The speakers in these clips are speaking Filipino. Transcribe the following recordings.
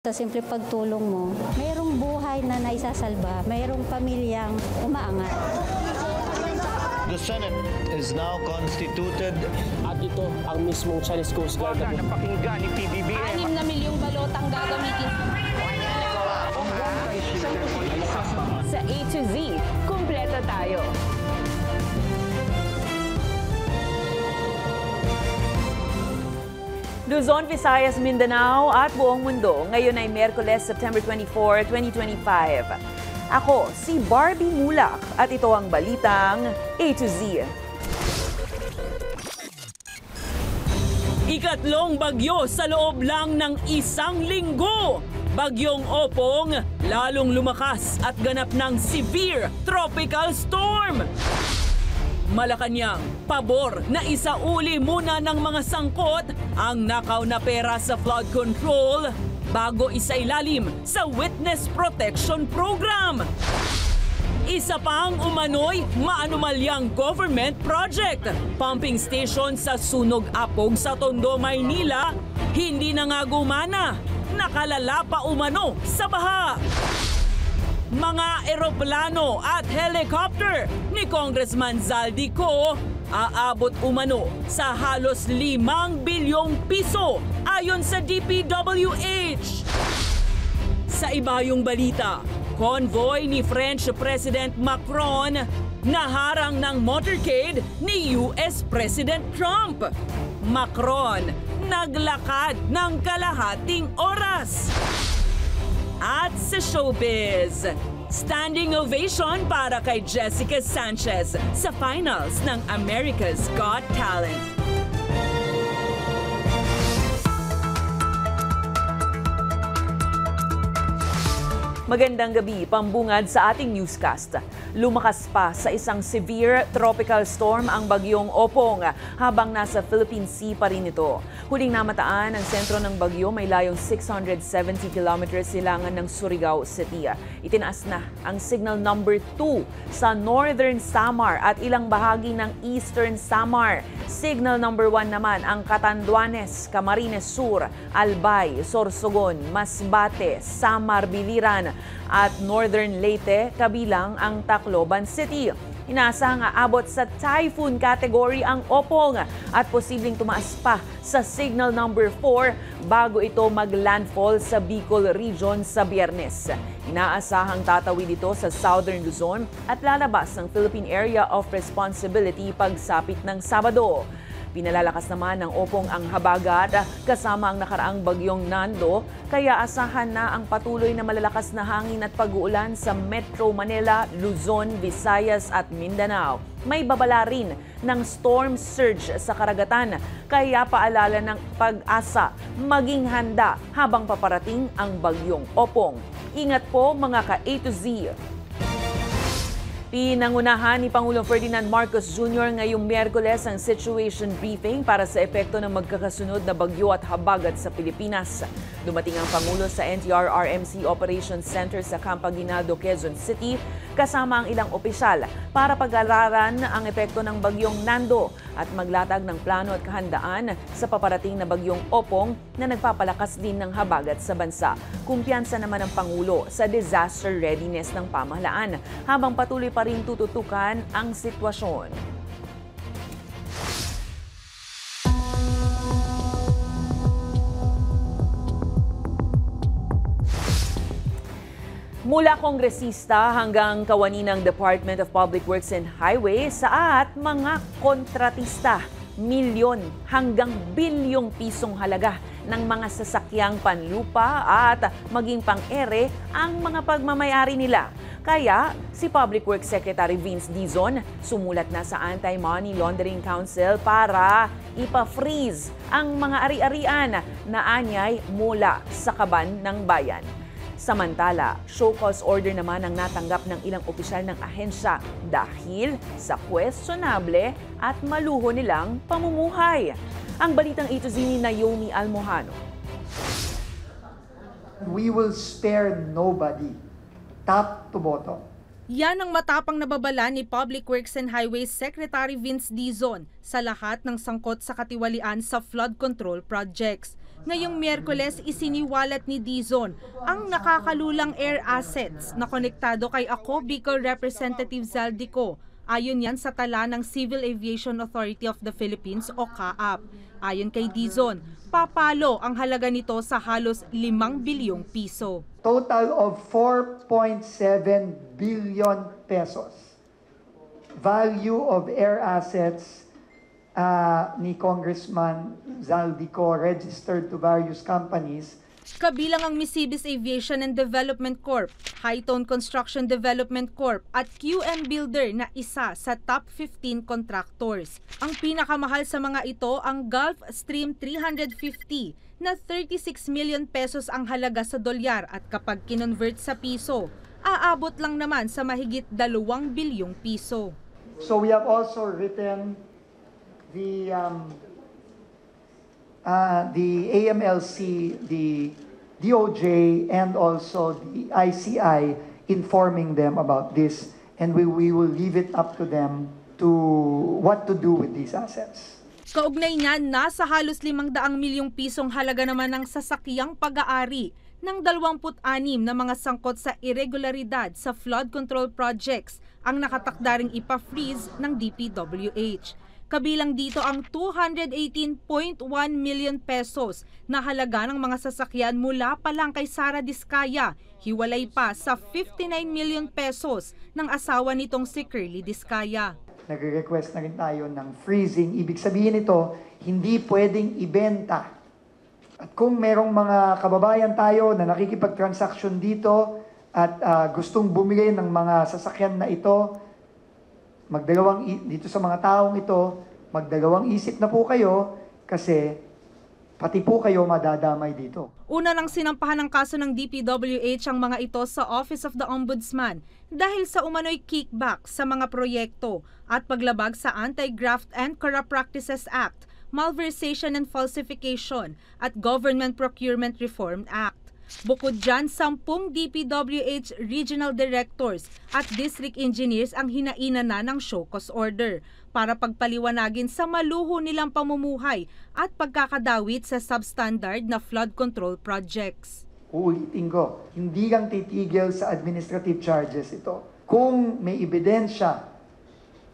Sa simple pagtulong mo, mayroong buhay na naisasalba, mayroong pamilyang umaangat. The Senate is now constituted. At ito ang mismong Chinese Coast Guard na napakinggan ni PBBM. 6 na milyong balotang gagamitin sa A to Z. Kumpleto tayo. Luzon, Visayas, Mindanao at buong mundo. Ngayon ay Miyerkules, September 24, 2025. Ako, si Barbie Mulak at ito ang balitang A to Z. Ikatlong bagyo sa loob lang ng isang linggo. Bagyong Opong lalong lumakas at ganap ng severe tropical storm. Malacanang, pabor na isauli muna ng mga sangkot ang nakaw na pera sa flood control bago isailalim sa Witness Protection Program. Isa pang umano'y maanumalyang government project. Pumping station sa Sunog Apog sa Tondo, Maynila, hindi na nga gumana. Nakalala pa umano sa baha. Mga eroplano at helicopter ni Congressman Zaldico aabot umano sa halos 5 bilyong piso ayon sa DPWH. Sa ibayong balita, convoy ni French President Macron naharang ng motorcade ni US President Trump. Macron naglakad ng kalahating oras. At sa showbiz, standing ovation para kay Jessica Sanchez sa finals ng America's Got Talent. Magandang gabi, pambungad sa ating newscast. Lumakas pa sa isang severe tropical storm ang bagyong Opong habang nasa Philippine Sea pa rin ito. Huling namataan, ang sentro ng bagyo may layong 670 kilometers silangan ng Surigao City. Itinaas na ang signal number 2 sa Northern Samar at ilang bahagi ng Eastern Samar. Signal number 1 naman ang Catanduanes, Camarines Sur, Albay, Sorsogon, Masbate, Samar, Biliran at Northern Leyte kabilang ang Tacloban City. Inaasahang aabot sa typhoon category ang Opong at posibleng tumaas pa sa signal number 4 bago ito maglandfall sa Bicol Region sa Biyernes. Inaasahang tatawid ito sa Southern Luzon at lalabas ng Philippine Area of Responsibility pagsapit ng Sabado. Pinalalakas naman ng Opong ang habagat kasama ang nakaraang bagyong Nando, kaya asahan na ang patuloy na malalakas na hangin at pag-uulan sa Metro Manila, Luzon, Visayas at Mindanao. May babala rin ng storm surge sa karagatan, kaya paalala ng Pag-asa maging handa habang paparating ang bagyong Opong. Ingat po mga ka-A to Z. Pinangunahan ni Pangulong Ferdinand Marcos Jr. ngayong Miyerkules ang situation briefing para sa epekto ng magkakasunod na bagyo at habagat sa Pilipinas. Dumating ang Pangulo sa NTR-RMC Operations Center sa Camp Aguinaldo, Quezon City, kasama ang ilang opisyal para pag-aralan ang epekto ng bagyong Nando at maglatag ng plano at kahandaan sa paparating na bagyong Opong na nagpapalakas din ng habagat sa bansa. Kumpiyansa naman ang Pangulo sa disaster readiness ng pamahalaan habang patuloy pa rin tututukan ang sitwasyon. Mula kongresista hanggang kawani ng Department of Public Works and Highways at mga kontratista, milyon hanggang bilyong pisong halaga ng mga sasakyang panlupa at maging pang-ere ang mga pagmamayari nila. Kaya si Public Works Secretary Vince Dizon sumulat na sa Anti-Money Laundering Council para ipa-freeze ang mga ari-arian na anyay mula sa kaban ng bayan. Samantala, show cause order naman ang natanggap ng ilang opisyal ng ahensya dahil sa questionable at maluho nilang pamumuhay. Ang balitang ito ni Naomi Almohano. We will spare nobody, top to bottom. Yan ang matapang na babala ni Public Works and Highways Secretary Vince Dizon sa lahat ng sangkot sa katiwalian sa flood control projects. Ngayong Miyerkules, isiniwalat ni Dizon ang nakakalulang air assets na konektado kay Ako Bicol Representative Zaldico. Ayon yan sa tala ng Civil Aviation Authority of the Philippines o CAAP. Ayon kay Dizon, papalo ang halaga nito sa halos 5 bilyong piso. Total of 4.7 billion pesos. Value of air assets ni Congressman Zaldico registered to various companies. Kabilang ang Misibis Aviation and Development Corp, Hightone Construction Development Corp at QM Builder na isa sa top 15 contractors. Ang pinakamahal sa mga ito ang Gulfstream 350 na 36 million pesos ang halaga sa dolyar at kapag kinonvert sa piso, aabot lang naman sa mahigit 2 bilyong piso. So we have also written the AMLC, the DOJ, and also the ICI informing them about this, and we will leave it up to them to what to do with these assets. Kaugnay niyan, nasa halos 500 milyong pisong halaga naman ng sasakyang pag-aari ng 26 na mga sangkot sa irregularidad sa flood control projects ang nakatakdaring ipa-freeze ng DPWH. Kabilang dito ang 218.1 million pesos na halaga ng mga sasakyan mula pa lang kay Sara Diskaya, hiwalay pa sa 59 million pesos ng asawa nitong si Curly Diskaya. Nagre-request na rin tayo ng freezing. Ibig sabihin ito, hindi pwedeng ibenta. At kung merong mga kababayan tayo na nakikipag-transaction dito at gustong bumili ng mga sasakyan na ito, dito sa mga taong ito, magdalawang isip na po kayo kasi pati po kayo madadamay dito. Una nang sinampahan ng kaso ng DPWH ang mga ito sa Office of the Ombudsman dahil sa umano'y kickback sa mga proyekto at paglabag sa Anti-Graft and Corrupt Practices Act, Malversation and Falsification at Government Procurement Reform Act. Bukod dyan, 10 DPWH regional directors at district engineers ang hinaina na ng show cause order para pagpaliwanagin sa maluho nilang pamumuhay at pagkakadawit sa substandard na flood control projects. Uulitin ko, hindi lang titigil sa administrative charges ito. Kung may ebidensya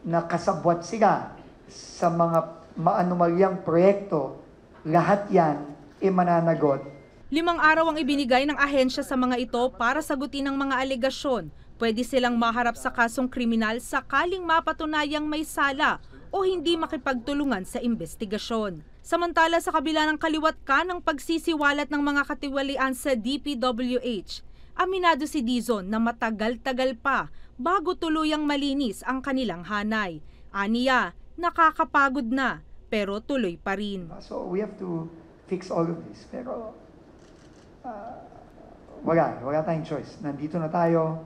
na kasabwat sila sa mga maanumalyang proyekto, lahat yan mananagot. 5 araw ang ibinigay ng ahensya sa mga ito para sagutin ang mga alegasyon. Pwede silang maharap sa kasong kriminal sakaling mapatunayang may sala o hindi makipagtulungan sa investigasyon. Samantala sa kabila ng kaliwat ka ng pagsisiwalat ng mga katiwalian sa DPWH, aminado si Dizon na matagal-tagal pa bago tuluyang malinis ang kanilang hanay. Aniya, nakakapagod na pero tuloy pa rin. So we have to fix all of this pero wala tayong choice. Nandito na tayo.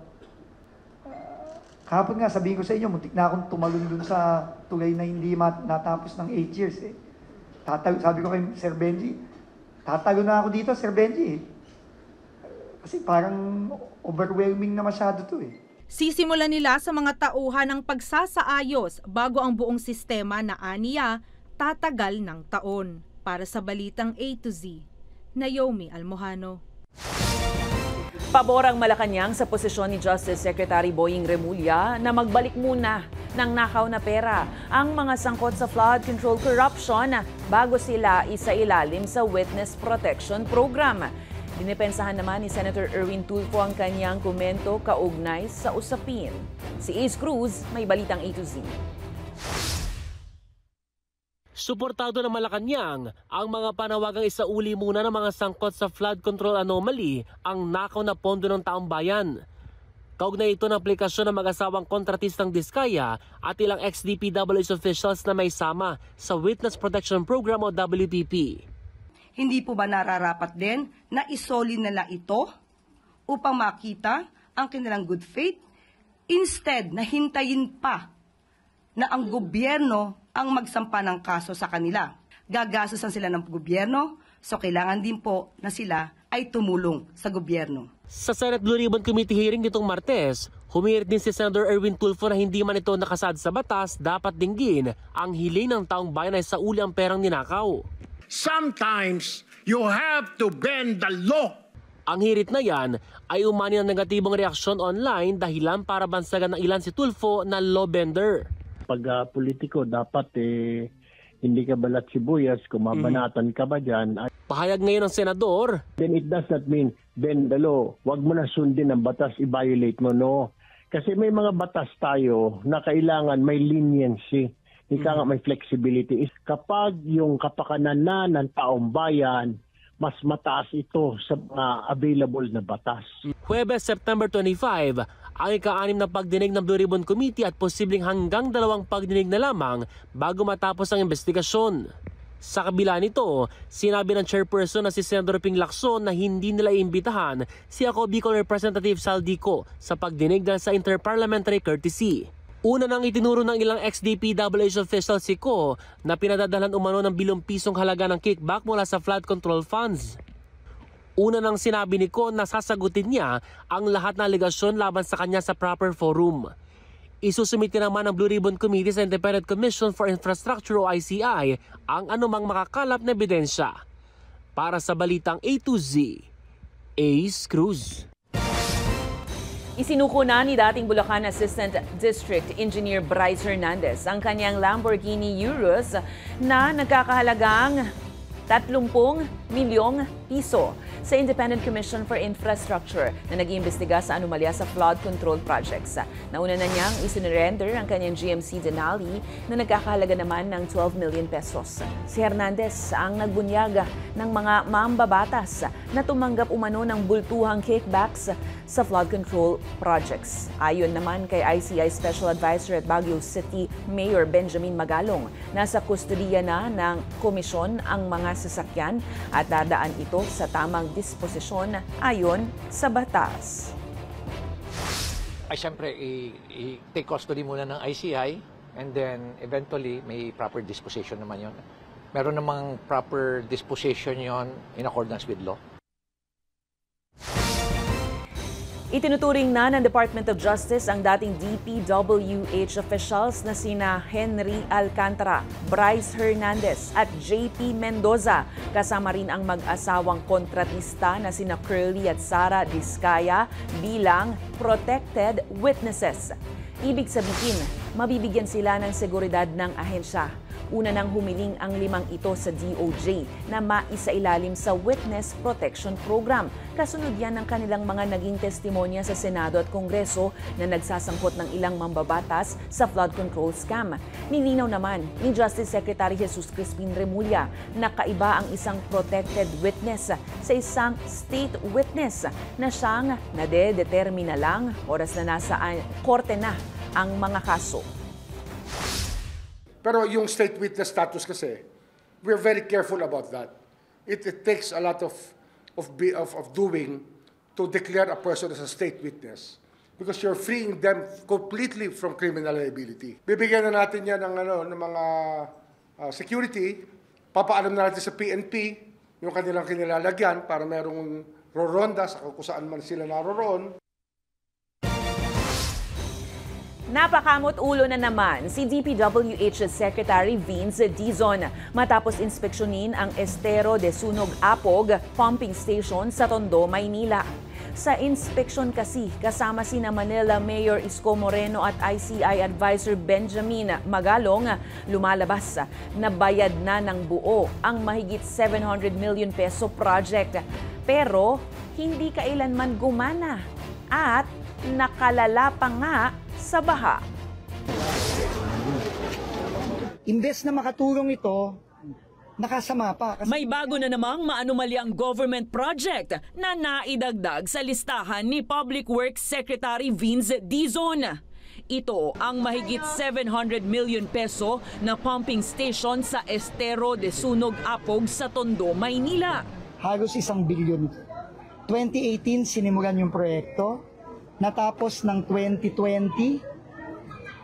Kahapon nga, sabihin ko sa inyo, muntik na akong tumalon dun sa tulay na hindi natapos ng 8 years. Sabi ko kay Sir Benji, tatalo na ako dito, Sir Benji. Kasi parang overwhelming na masyado to . Sisimulan nila sa mga tauhan ng pagsasaayos bago ang buong sistema na aniya tatagal ng taon. Para sa Balitang A to Z, Naomi Almojano. Pabor ang Malacanang sa posisyon ni Justice Secretary Boying Remulla na magbalik muna ng nakaw na pera ang mga sangkot sa flood control corruption bago sila isailalim sa Witness Protection Program. Dinipensahan naman ni Senator Erwin Tulfo ang kanyang komento kaugnay sa usapin. Si Ace Cruz, may Balitang A to Z. Suportado ng Malacanang ang mga panawagang isauli muna ng mga sangkot sa flood control anomaly ang nakaw na pondo ng taong bayan. Kaugnay ito ng aplikasyon ng mag-asawang kontratistang Diskaya at ilang ex-DPWH officials na may sama sa Witness Protection Program o WPP. Hindi po ba nararapat din na isoli na lang ito upang makita ang kanilang good faith instead na hintayin pa na ang gobyerno ang magsampa ng kaso sa kanila? Gagastusan sila ng gobyerno, so kailangan din po na sila ay tumulong sa gobyerno. Sa Senate Blue Ribbon Committee hearing nitong Martes, humirit din si Senator Erwin Tulfo na hindi man ito nakasad sa batas, dapat dinggin ang hiling ng taong bayan ay sauli ang perang ninakaw. Sometimes You have to bend the law. Ang hirit na yan ay umani ng negatibong reaksyon online dahilan para bansagan ng ilan si Tulfo na law bender. Pag politiko, dapat hindi ka balat sibuyas, kung mabanatan ka ba dyan. Pahayag ngayon ng senador. Then it does not mean bend the law. Huwag mo na sundin ang batas, i-violate mo, no. Kasi may mga batas tayo na kailangan may leniency. Ika nga may flexibility. Kapag yung kapakanan na ng taong bayan, mas mataas ito sa mga available na batas. Huwebes, September 25, ang ika-6 na pagdinig ng Blue Ribbon Committee at posibleng hanggang 2 pagdinig na lamang bago matapos ang investigasyon. Sa kabila nito, sinabi ng chairperson na si Senator Ping Lacson na hindi nila iimbitahan si ako Bicol Representative Saldico sa pagdinig dahil sa interparliamentary courtesy. Una nang itinuro ng ilang ex-DPWH officials si Ko na pinadadalan umano ng bilyong pisong halaga ng kickback mula sa flood control funds. Una nang sinabi ni Ko na sasagutin niya ang lahat ng alegasyon laban sa kanya sa proper forum. Isusumite naman ng Blue Ribbon Committee sa Independent Commission for Infrastructure o ICI ang anumang makakalap na ebidensya. Para sa Balitang A to Z, Ace Cruz. Isinuko na ni dating Bulacan Assistant District Engineer Bryce Hernandez ang kanyang Lamborghini Urus na nagkakahalagang 30 milyong piso sa Independent Commission for Infrastructure na nag-iimbestiga sa anomalya sa flood control projects. Nauna na niyang isinurrender ang kanyang GMC Denali na nagkakahalaga naman ng 12 million pesos. Si Hernandez ang nagbunyag ng mga mambabatas na tumanggap umano ng bultuhang kickbacks sa flood control projects. Ayon naman kay ICI Special Advisor at Baguio City Mayor Benjamin Magalong, nasa kustodiya na ng komisyon ang mga sasakyan at dadaan ito sa tamang disposisyon ayon sa batas. Ay siyempre, i-take custody muna ng ICI and then eventually may proper disposition naman yon. Meron namang proper disposition yon in accordance with law. Itinuturing na ng Department of Justice ang dating DPWH officials na sina Henry Alcantara, Bryce Hernandez at JP Mendoza. Kasama rin ang mag-asawang kontratista na sina Curly at Sara Discaya bilang protected witnesses. Ibig sabihin, mabibigyan sila ng seguridad ng ahensya. Una nang humiling ang 5 ito sa DOJ na maisailalim sa Witness Protection Program. Kasunod yan ng kanilang mga naging testimonya sa Senado at Kongreso na nagsasangkot ng ilang mambabatas sa flood control scam. Nilinaw naman ni Justice Secretary Jesus Crispin Remulla na kaiba ang isang protected witness sa isang state witness na siyang nade-determina lang oras na nasa korte na ang mga kaso. Pero yung state witness status kasi, we're very careful about that. It takes a lot of doing to declare a person as a state witness because you're freeing them completely from criminal liability. Bibigyan na natin yan ng mga security, papaalam na natin sa PNP yung kanilang kinilalagyan para merong roronda sa kung saan man sila naroroon. Napakamot ulo na naman si DPWH Secretary Vince Dizon matapos inspeksyonin ang Estero de Sunog Apog pumping station sa Tondo, Maynila. Sa inspeksyon kasi kasama sina Manila Mayor Isko Moreno at ICI Advisor Benjamin Magalong, lumalabas na bayad na ng buo ang mahigit 700 million peso project. Pero hindi kailanman gumana at nakalala pa nga sa baha. Imbes na makatulong ito, nakasama pa. May bago na namang maanumalyang government project na naidagdag sa listahan ni Public Works Secretary Vince Dizon. Ito ang mahigit 700 million peso na pumping station sa Estero de Sunog Apog sa Tondo, Maynila. Halos 1 bilyon. 2018 sinimulan yung proyekto. Natapos ng 2020,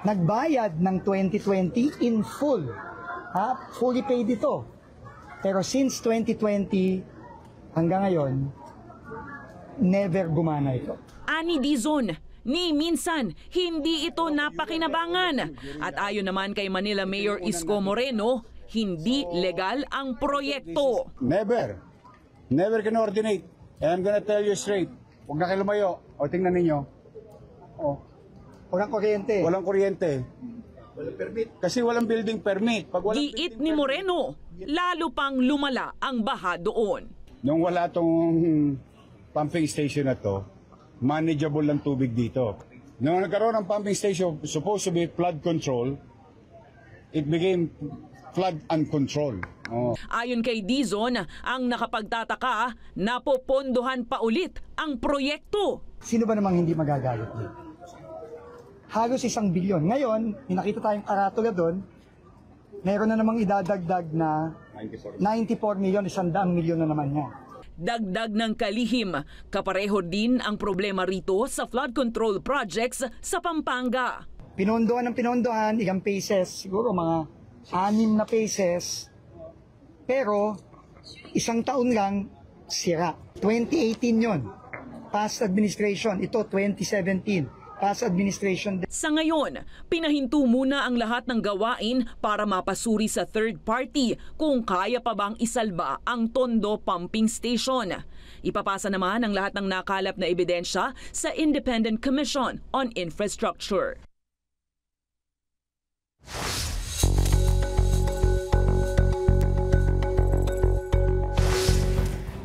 nagbayad ng 2020 in full. Fully paid ito. Pero since 2020 hanggang ngayon, never gumana ito. Ani Dizon, ni minsan hindi ito napakinabangan. At ayon naman kay Manila Mayor Isko Moreno, hindi legal ang proyekto. Never. Never can coordinate. And I'm gonna tell you straight, huwag na kayo lumayo. O, tingnan ninyo. O, walang kuryente. Walang kuryente. Walang permit. Kasi walang building permit. Pag walang Giit ni Moreno, lalo pang lumala ang baha doon. Nung wala tong pumping station na to, manageable lang tubig dito. Nung nagkaroon ng pumping station, supposed to be flood control, it became flood uncontrolled. Oh. Ayon kay Dizon, ang nakapagtataka, napopondohan pa ulit ang proyekto. Sino ba namang hindi magagalit nito? Halos 1 bilyon. Ngayon, nakita tayong karatula doon, meron na namang idadagdag na 94 milyon, 100 milyon na naman niya. Dagdag ng kalihim, kapareho din ang problema rito sa flood control projects sa Pampanga. Pinondohan ng pinondohan, ilang phases, siguro mga 6 na phases, pero 1 taon lang sira. 2018 yon, past administration. Ito 2017. Past administration. Sa ngayon, pinahinto muna ang lahat ng gawain para mapasuri sa third party kung kaya pa bang isalba ang Tondo Pumping Station. Ipapasa naman ang lahat ng nakalap na ebidensya sa Independent Commission on Infrastructure.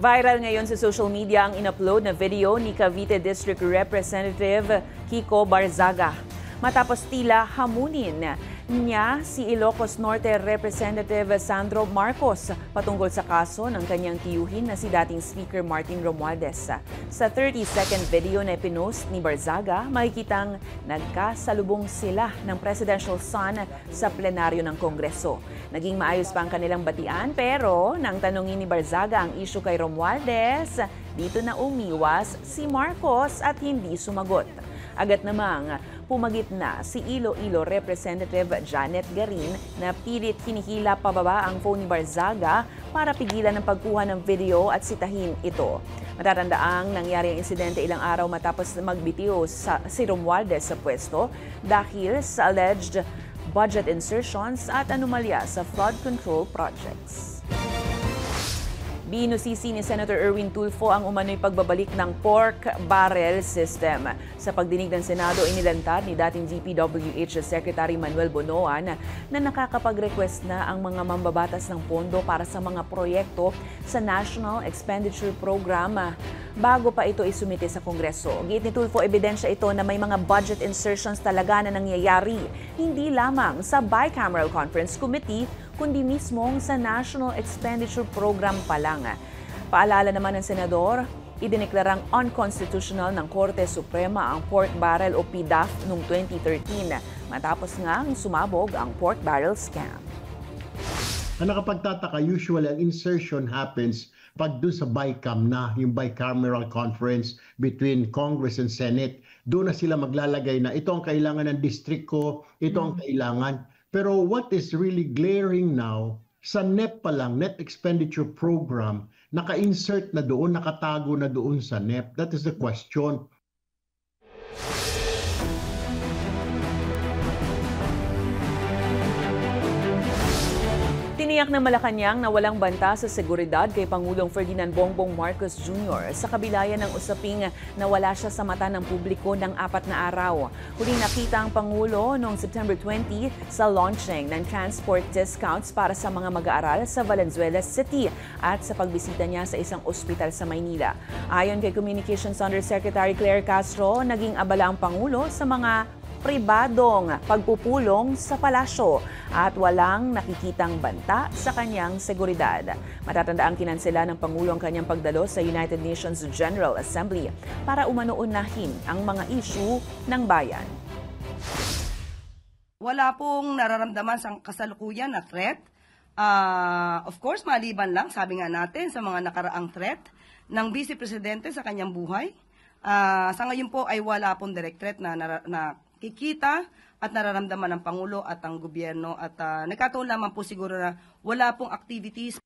Viral ngayon sa social media ang in-upload na video ni Cavite District Representative Kiko Barzaga. Matapos tila hamunin niya si Ilocos Norte Representative Sandro Marcos patungkol sa kaso ng kanyang tiyuhin na si dating Speaker Martin Romualdez. Sa 30-second video na ipinost ni Barzaga, makikitang nagkasalubong sila ng presidential son sa plenaryo ng Kongreso. Naging maayos pa ang kanilang batian pero nang tanungin ni Barzaga ang issue kay Romualdez, dito na umiwas si Marcos at hindi sumagot. Agad namang pumagit na si Iloilo Representative Janet Garin na pilit hinihila pababa ang phone ni Barzaga para pigilan ang pagkuha ng video at sitahin ito. Matatandaang nangyari ang insidente ilang araw matapos magbitiw si Romualdez sa pwesto dahil sa alleged budget insertions at anomalya sa flood control projects. Binusisi ni Senator Erwin Tulfo ang umano'y pagbabalik ng pork barrel system. Sa pagdinig ng Senado, inilantad ni dating DPWH Secretary Manuel Bonoan na nakakapag-request na ang mga mambabatas ng pondo para sa mga proyekto sa National Expenditure Program bago pa ito isumite sa Kongreso. Giit ni Tulfo, ebidensya ito na may mga budget insertions talaga na nangyayari, hindi lamang sa Bicameral Conference Committee, kundi mismong sa National Expenditure Program pa lang. Paalala naman ng Senador, idineklarang unconstitutional ng Korte Suprema ang pork barrel o PDAF noong 2013 matapos nga sumabog ang pork barrel scam. Ang nakapagtataka, usually ang insertion happens pag doon sa BICAM na, yung bicameral conference between Congress and Senate. Doon na sila maglalagay na ito ang kailangan ng district ko, ito ang kailangan. Pero what is really glaring now, sa NEP pa lang, Net Expenditure Program, naka-insert na doon, nakatago na doon sa NEP. That is the question. Tiniyak ng Malacanang na walang banta sa seguridad kay Pangulong Ferdinand Bongbong Marcos Jr. sa kabilayan ng usaping na wala siya sa mata ng publiko ng 4 na araw. Huling nakita ang Pangulo noong September 20 sa launching ng transport discounts para sa mga mag-aaral sa Valenzuela City at sa pagbisita niya sa isang ospital sa Maynila. Ayon kay Communications Undersecretary Claire Castro, naging abala ang Pangulo sa mga pribadong pagpupulong sa palasyo at walang nakikitang banta sa kanyang seguridad. Matatandaang kinansela ng Pangulo ang kanyang pagdalo sa United Nations General Assembly para umano-unahin ang mga issue ng bayan. Wala pong nararamdaman sa kasalukuyan na threat. Of course, maliban lang, sabi nga natin, sa mga nakaraang threat ng Vice Presidente sa kanyang buhay. Sa ngayon po ay wala pong direct threat na kikita at nararamdaman ng Pangulo at ang gobyerno at nagkataon lamang po siguro na wala pong activities.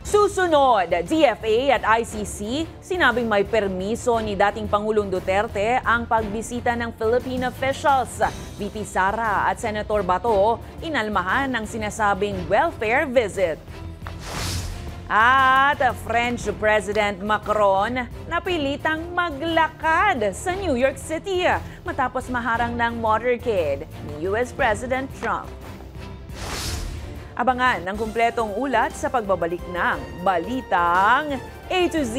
Susunod, DFA at ICC, sinabing may permiso ni dating Pangulong Duterte ang pagbisita ng Philippine officials. VP Sara at Senator Bato inalmahan ng sinasabing welfare visit. At French President Macron napilitang maglakad sa New York City matapos maharang ng motorcade ni US President Trump. Abangan ang kumpletong ulat sa pagbabalik ng Balitang A to Z.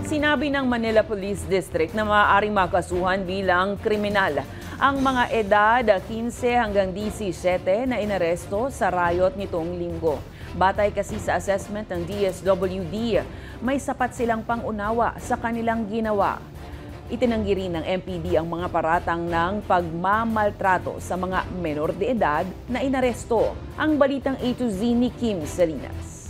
Sinabi ng Manila Police District na maaaring makasuhan bilang kriminal ang mga edad 15 hanggang 17 na inaresto sa riot nitong linggo. Batay kasi sa assessment ng DSWD, may sapat silang pangunawa sa kanilang ginawa. Itinanggi rin ng MPD ang mga paratang ng pagmamaltrato sa mga menor de edad na inaresto. Ang Balitang A to Z ni Kim Salinas.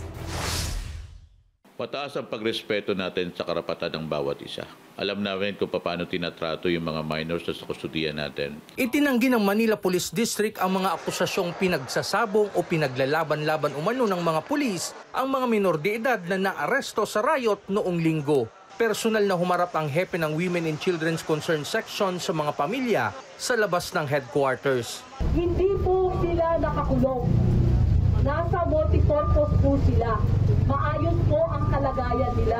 Mataas ang pagrespeto natin sa karapatan ng bawat isa. Alam namin kung paano tinatrato yung mga minors sa kustudiya natin. Itinanggi ng Manila Police District ang mga akusasyong pinagsasabong o pinaglalaban-laban umano ng mga pulis ang mga minor de edad na naaresto sa riot noong linggo. Personal na humarap ang hepe ng Women and Children's Concern Section sa mga pamilya sa labas ng headquarters. Hindi po sila nakakulong. Nasa multipurpose po sila. Maayos po ang kalagayan nila.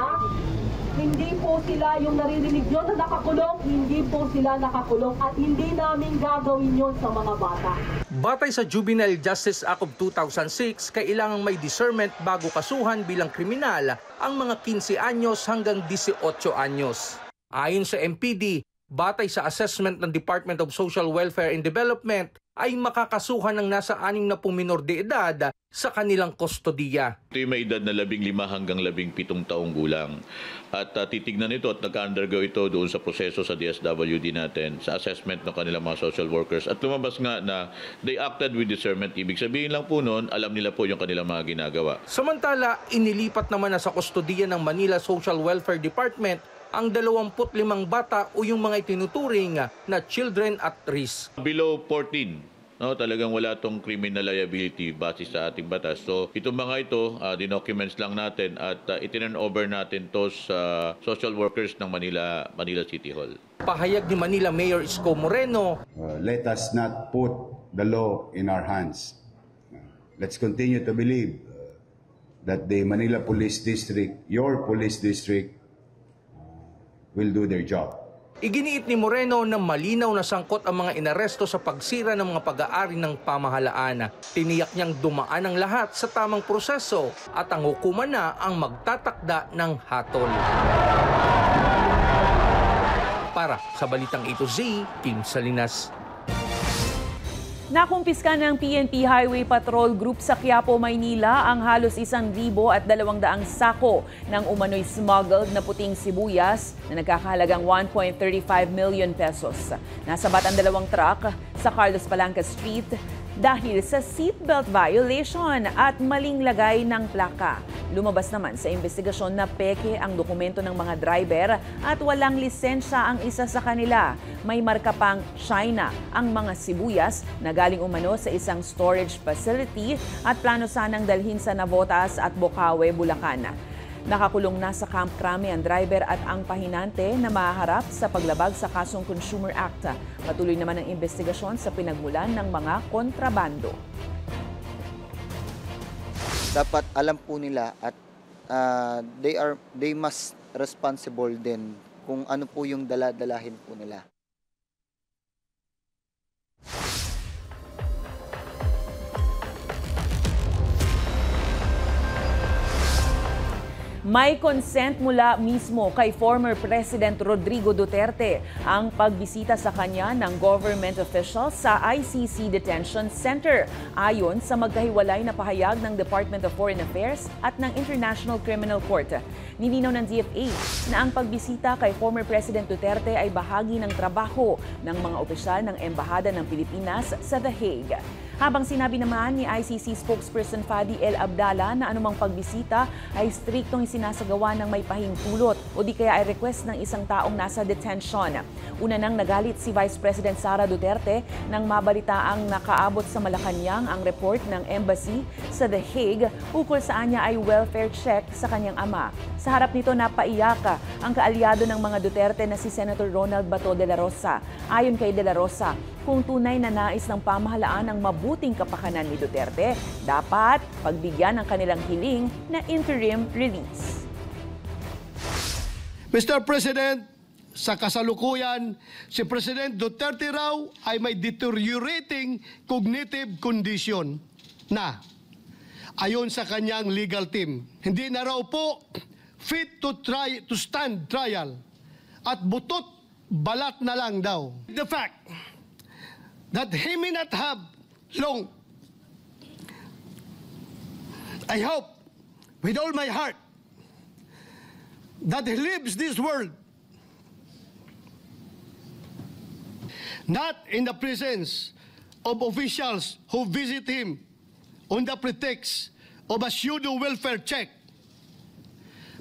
Hindi po sila yung naririnig nyo na nakakulong, hindi po sila nakakulong at hindi namin gagawin yon sa mga bata. Batay sa Juvenile Justice Act of 2006, kailangang may discernment bago kasuhan bilang kriminal ang mga 15 anyos hanggang 18 anyos. Ayon sa MPD, batay sa assessment ng Department of Social Welfare and Development, ay makakasuhan ng nasa 60 minor de edad sa kanilang kustodiya. Ito yung may edad na 15 hanggang 17 taong gulang. At titignan ito at nag-undergo ito doon sa proseso sa DSWD natin, sa assessment ng kanilang mga social workers. At lumabas nga na they acted with discernment. Ibig sabihin lang po noon, alam nila po yung kanilang mga ginagawa. Samantala, inilipat naman na sa kustodiya ng Manila Social Welfare Department ang 25 bata o yung mga itinuturing na children at risk. Below 14, no, talagang wala tong criminal liability base sa ating batas. So itong mga ito, dinocuments lang natin at itinurn over natin to sa social workers ng Manila City Hall. Pahayag ni Manila Mayor Isko Moreno, let us not put the law in our hands. Let's continue to believe that the Manila Police District, your police district, will do their job. Iginiit ni Moreno na malinaw na sangkot ang mga inaresto sa pagsira ng mga pag-aari ng pamahalaan. Tiniyak niyang dumaan ang lahat sa tamang proseso at ang hukuman na ang magtatakda ng hatol. Para sa Balitang A to Z, Kim Salinas. Nakumpiska ng PNP Highway Patrol Group sa Quiapo, Maynila ang halos 1,200 sako ng umano'y smuggled na puting sibuyas na nagkakahalagang 1.35 million pesos. Nasabat ang 2 truck sa Carlos Palanca Street dahil sa seatbelt violation at maling lagay ng plaka. Lumabas naman sa investigasyon na peke ang dokumento ng mga driver at walang lisensya ang isa sa kanila. May marka pang China ang mga sibuyas na galing umano sa isang storage facility at plano sanang dalhin sa Navotas at Bocaue, Bulacan. Nakakulong na sa Camp Crame ang driver at ang pahinante na mahaharap sa paglabag sa kasong Consumer Act. Patuloy naman ang investigasyon sa pinagmulan ng mga kontrabando. Dapat alam po nila at they must responsible din kung ano po yung dala-dalahin po nila. May consent mula mismo kay former President Rodrigo Duterte ang pagbisita sa kanya ng government officials sa ICC Detention Center ayon sa magkahiwalay na pahayag ng Department of Foreign Affairs at ng International Criminal Court. Nilinaw ng DFA na ang pagbisita kay former President Duterte ay bahagi ng trabaho ng mga opisyal ng Embahada ng Pilipinas sa The Hague. Habang sinabi naman ni ICC spokesperson Fadi El Abdallah na anumang pagbisita ay striktong isinasagawa ng may pahintulot o di kaya ay request ng isang taong nasa detention. Una nang nagalit si Vice President Sara Duterte nang mabalitaang nakaabot sa Malacanang ang report ng embassy sa The Hague ukol saan niya ay welfare check sa kanyang ama. Sa harap nito napaiyak ang kaalyado ng mga Duterte na si Senator Ronald Bato de la Rosa. Ayon kay de la Rosa, kung tunay na nais ng pamahalaan ang mabuting kapakanan ni Duterte, dapat pagbigyan ng kanilang hiling na interim release. Mr. President, sa kasalukuyan, si President Duterte raw ay may deteriorating cognitive condition na ayon sa kanyang legal team. Hindi na raw po fit to stand trial at butot balat na lang daw. The fact that he may not have long, I hope with all my heart that he leaves this world not in the presence of officials who visit him on the pretext of a pseudo welfare check,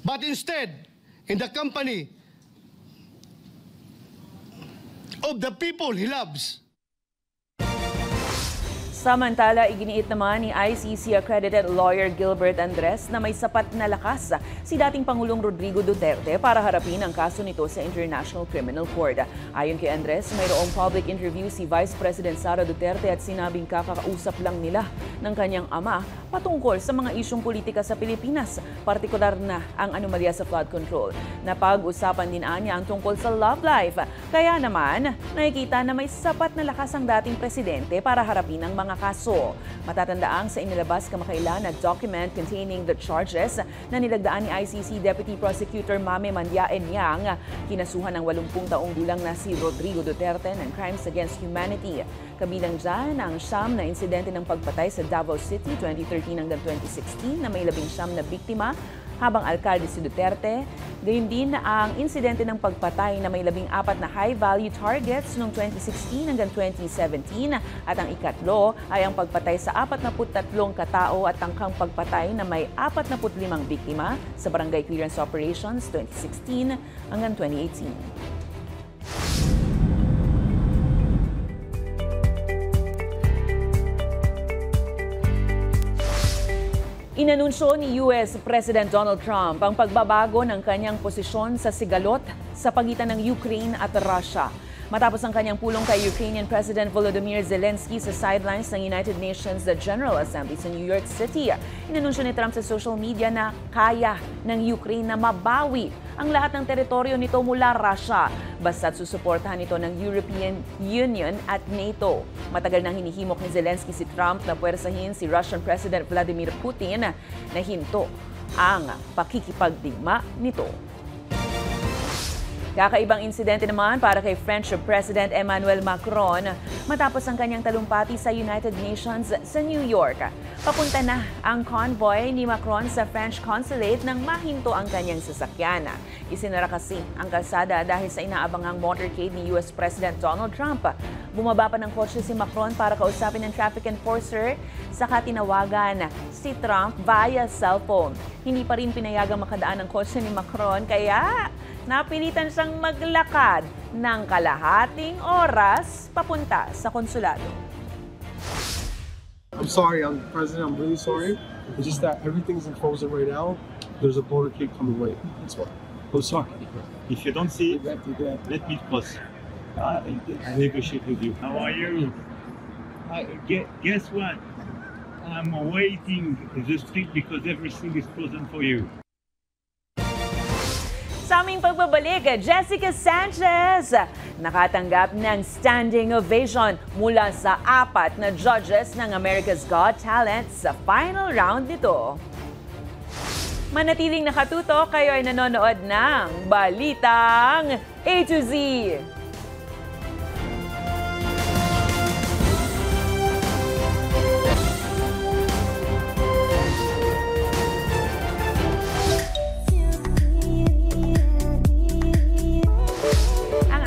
but instead in the company of the people he loves. Samantala, iginiit naman ni ICC-accredited lawyer Gilbert Andres na may sapat na lakas si dating Pangulong Rodrigo Duterte para harapin ang kaso nito sa International Criminal Court. Ayon kay Andres, mayroong public interview si Vice President Sara Duterte at sinabing kakakausap lang nila ng kanyang ama patungkol sa mga isyong politika sa Pilipinas, partikular na ang anomalya sa flood control. Napag-usapan din niya ang tungkol sa love life. Kaya naman, nakikita na may sapat na lakas ang dating presidente para harapin ang mga kaso. Matatandaang sa inilabas kamakailan na document containing the charges na nilagdaan ni ICC Deputy Prosecutor Mame Mandiae-Niang, kinasuhan ng 80 taong gulang na si Rodrigo Duterte ng crimes against humanity. Kabilang dyan ang siyam na insidente ng pagpatay sa Davao City 2013 hanggang 2016 na may 19 na biktima habang alkalde si Duterte. Gayon din ang insidente ng pagpatay na may 14 na high-value targets noong 2016 hanggang 2017 at ang ikatlo ay ang pagpatay sa 43 katao at tangkang pagpatay na may 45 biktima sa Barangay Clearance Operations 2016 hanggang 2018. Inanunsyo ni US President Donald Trump ang pagbabago ng kanyang posisyon sa sigalot sa pagitan ng Ukraine at Russia. Matapos ang kanyang pulong kay Ukrainian President Volodymyr Zelensky sa sidelines ng United Nations General Assembly sa New York City, inanunsyo ni Trump sa social media na kaya ng Ukraine na mabawi ang lahat ng teritoryo nito mula Russia basta't susuportahan ito ng European Union at NATO. Matagal nang hinihimok ni Zelensky si Trump na puwersahin si Russian President Vladimir Putin na hinto ang pakikipagdigma nito. Kakaibang insidente naman para kay French President Emmanuel Macron matapos ang kanyang talumpati sa United Nations sa New York. Papunta na ang convoy ni Macron sa French consulate nang mahinto ang kanyang sasakyan. Isinara kasi ang kalsada dahil sa inaabangang motorcade ni US President Donald Trump. Bumaba pa ng kotse si Macron para kausapin ng traffic enforcer, saka tinawagan si Trump via cellphone. Hindi pa rin pinayagang makadaan ang kotse ni Macron kaya napilitan siyang maglakad ng kalahating oras papunta sa konsulado. I'm sorry, President, I'm really sorry. It's just that everything's frozen right now. There's a motorcade coming right. That's why. Oh, sorry. If you don't see it, let me pause. I negotiate with you. How are you? Guess what? I'm waiting in the street because everything is frozen for you. Sa aming pagbabalik, Jessica Sanchez nakatanggap ng standing ovation mula sa 4 na judges ng America's Got Talent sa final round nito. Manatiling nakatutok, kayo ay nanonood ng Balitang A to Z.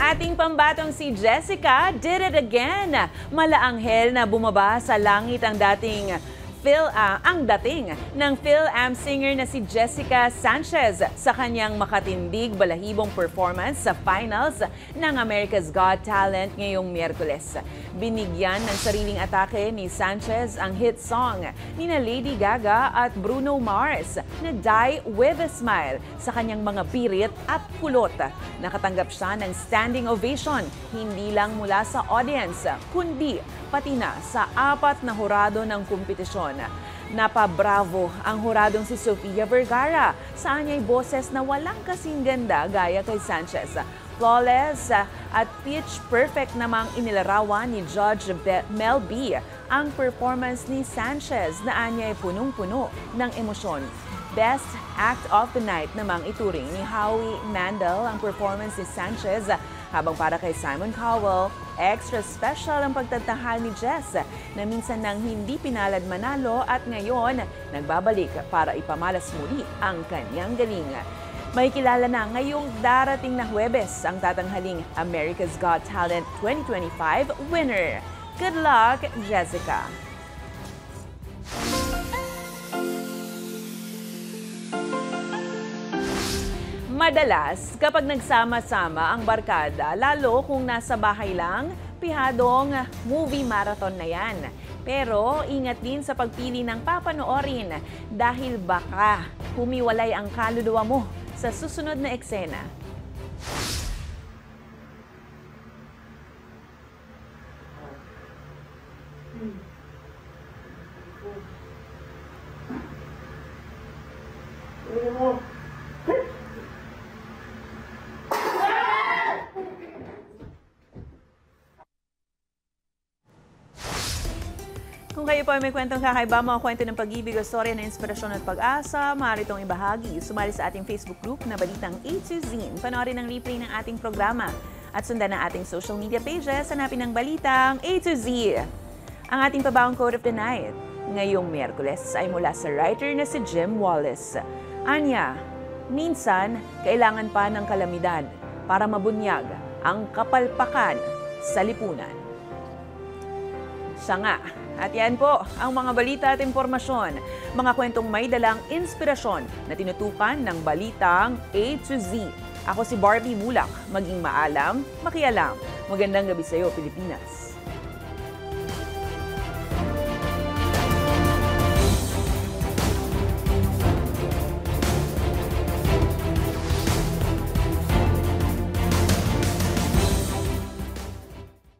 Ating pambatong si Jessica did it again. Malaanghel na bumaba sa langit ang dating ng Phil-Am singer na si Jessica Sanchez sa kanyang makatinding balahibong performance sa finals ng America's Got Talent ngayong Miyerkules. Binigyan ng sariling atake ni Sanchez ang hit song ni na Lady Gaga at Bruno Mars na Die With a Smile sa kanyang mga pirit at kulot. Nakatanggap siya ng standing ovation, hindi lang mula sa audience, kundi pati na sa 4 na hurado ng kompetisyon. Napabravo ang huradong si Sofia Vergara sa anya'y boses na walang kasing ganda gaya kay Sanchez. Flawless at pitch perfect namang inilarawan ni Judge Mel B ang performance ni Sanchez na anya'y punong-puno ng emosyon. Best Act of the Night namang ituring ni Howie Mandel ang performance ni Sanchez, habang para kay Simon Cowell, extra special ang pagtatahal ni Jess na minsan nang hindi pinalad manalo at ngayon nagbabalik para ipamalas muli ang kanyang galing. May kilala na ngayong darating na Huwebes ang tatanghaling America's Got Talent 2025 winner. Good luck, Jessica! Madalas, kapag nagsama-sama ang barkada, lalo kung nasa bahay lang, pihadong movie marathon na yan. Pero ingat din sa pagpili ng papanoorin dahil baka humiwalay ang kaluluwa mo sa susunod na eksena. Kung kayo po ay may kwentong kakaiba, mga kwento ng pag-ibig o storya na inspirasyon at pag-asa, maaari itong ibahagi. Sumali sa ating Facebook group na Balitang A to Z. Panoorin ang replay ng ating programa at sundan ang ating social media pages. Hanapin ang Balitang A to Z. Ang ating pabawang quote of the night ngayong Miyerkules ay mula sa writer na si Jim Wallace. Anya, minsan kailangan pa ng kalamidad para mabunyag ang kapalpakan sa lipunan. Siya nga. At yan po ang mga balita at impormasyon, mga kwentong may dalang inspirasyon na tinutukan ng Balitang A to Z. Ako si Barbie Mulak, maging maalam, makialam. Magandang gabi sa iyo, Pilipinas.